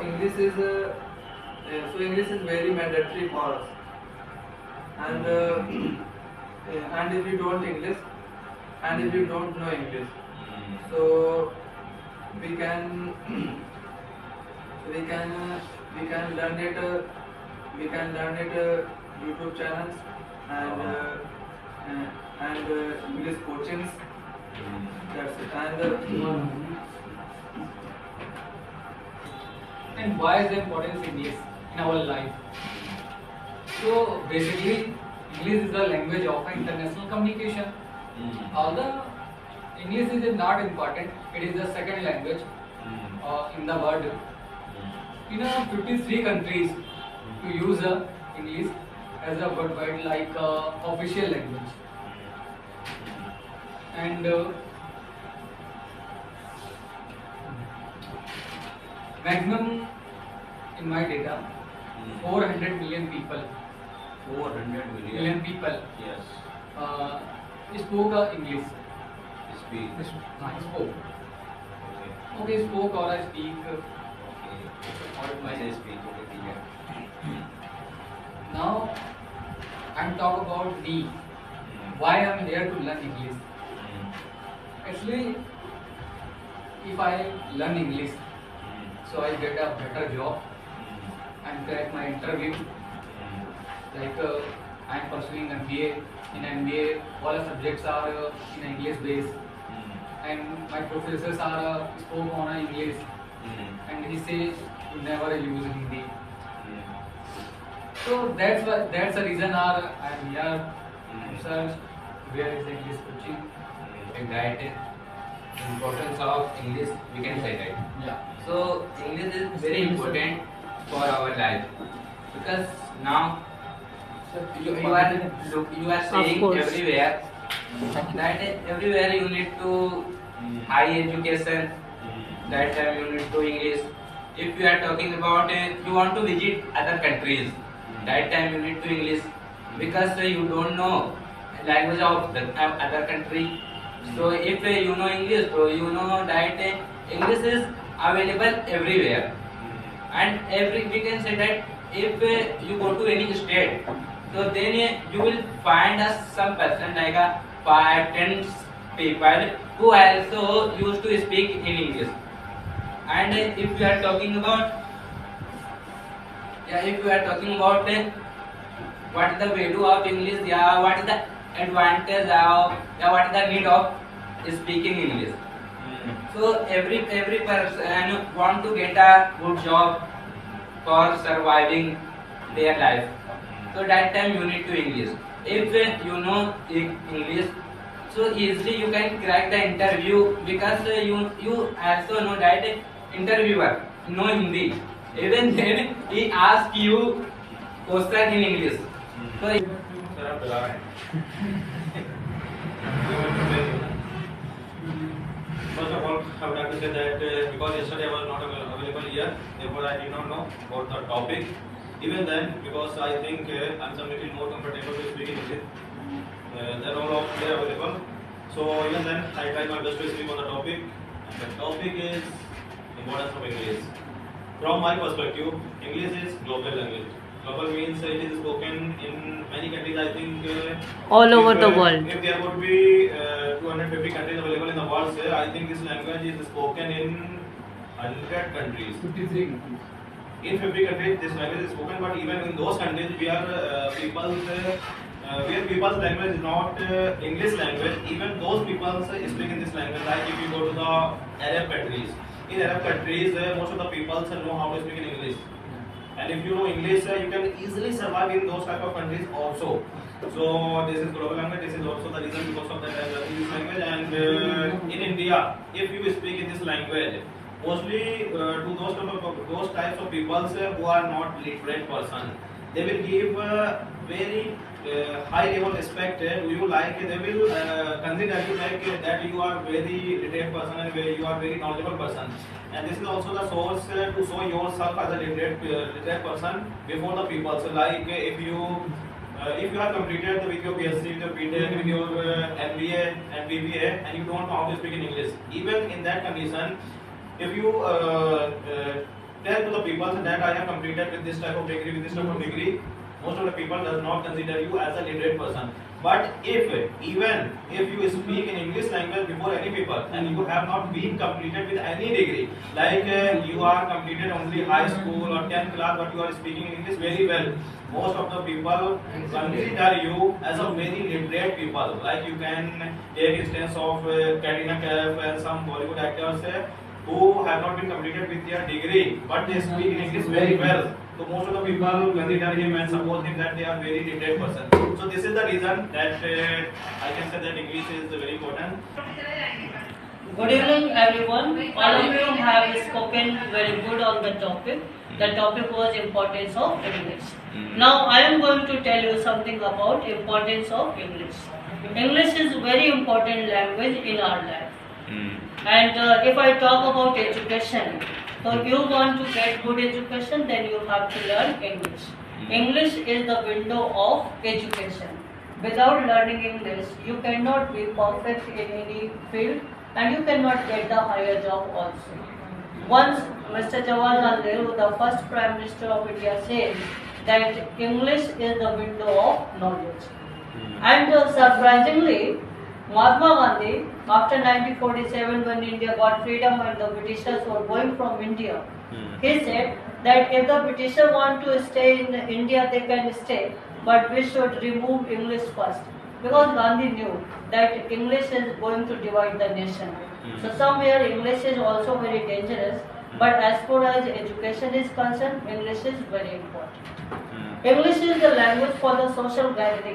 English is English is very mandatory for us, and and if you don't English, and if you don't know English, so we can we can we can learn it YouTube channels and English coachings. That's it. And why is the importance of English in our life? So basically, English is the language of international communication. Although English is not important, it is the second language in the world. In 53 countries, to use English as a worldwide official language. And maximum in my data, 400 million people. 400 Million people. Yes. Spoke English. Speak. Spoke. Okay. Okay, spoke or I speak. Okay. Or I say speak. Okay. Yeah. Now, I'm talk about me. Why I'm here to learn English. Actually, if I learn English, so I get a better job and crack my interview. Like I'm pursuing MBA. In MBA, all the subjects are in English base, and my professors are spoke on English, and he says you never use Hindi. So that's the reason I'm here to search where is English coaching. And that importance of English, we can say that. Yeah. So English is very important for our life because now you are saying everywhere that everywhere you need to high education. That time you need to English. If you are talking about you want to visit other countries, that time you need to English because you don't know language of the other country. So if you know English, so you know that English is available everywhere, and we can say that if you go to any state, so then you will find some person like a 5-10 people who also used to speak in English. And if you are talking about what is the value of English, what is the advantage of, what is the need of speaking English. So every person want to get a good job for surviving their life. So that time you need to English. If you know English, so easily you can crack the interview because you also know that interviewer know Hindi. Even then he ask you question in English. So first of all, I would like to say that because yesterday I was not available here, therefore I did not know about the topic. Even then, because I think I'm some little more comfortable to speak English than all of you are available. So even then, I tried my best to speak on the topic. And the topic is importance of English. From my perspective, English is global language. Global means it is spoken in many countries. I think all over the world. If there would be 250 countries available in the world, say, I think this language is spoken in 100 countries. 53 countries. In 50 countries, this language is spoken, but even in those countries where people's language is not English language, even those people speak in this language. Like if you go to the Arab countries, in Arab countries, most of the people know how to speak in English. And if you know English, you can easily survive in those type of countries also. So this is global language. This is also the reason because of that I am learning this language. And in India, if you speak in this language, mostly to those types of people who are not literate person, they will give very high level respect to you. Like they will consider you like that you are very literate person and you are very knowledgeable person. And this is also the source to show yourself as a literate person before the people. So like if you have completed with your PhD, with your BNA, with your MBA and BBA, and you don't know how to speak in English, even in that condition, if you tell to the people that I have completed with this type of degree, with this type of degree, most of the people does not consider you as a literate person. But even if you speak in English language before any people and you have not been completed with any degree, like you are completed only high school or 10th class, but you are speaking English very well, most of the people consider you as a very literate people. Like you can take instance of Katrina Kaif and some Bollywood actors who have not been completed with their degree, but they speak in English very well. So most of the people consider him and suppose him that they are very literate person. So this is the reason that I can say that English is very important. Good evening, everyone. All of you have spoken very good on the topic. The topic was importance of English. Now I am going to tell you something about importance of English. English is very important language in our life. And if I talk about education, so you want to get good education, then you have to learn English. English is the window of education. Without learning English, you cannot be perfect in any field and you cannot get the higher job also. Once Mr. Jawaharlal Nehru, the first Prime Minister of India, said that English is the window of knowledge. And surprisingly, Mahatma Gandhi, after 1947 when India got freedom and the Britishers were going from India, he said that if the Britishers want to stay in India, they can stay, but we should remove English first. Because Gandhi knew that English is going to divide the nation. So somewhere English is also very dangerous, but as far as education is concerned, English is very important. English is the language for the social gathering.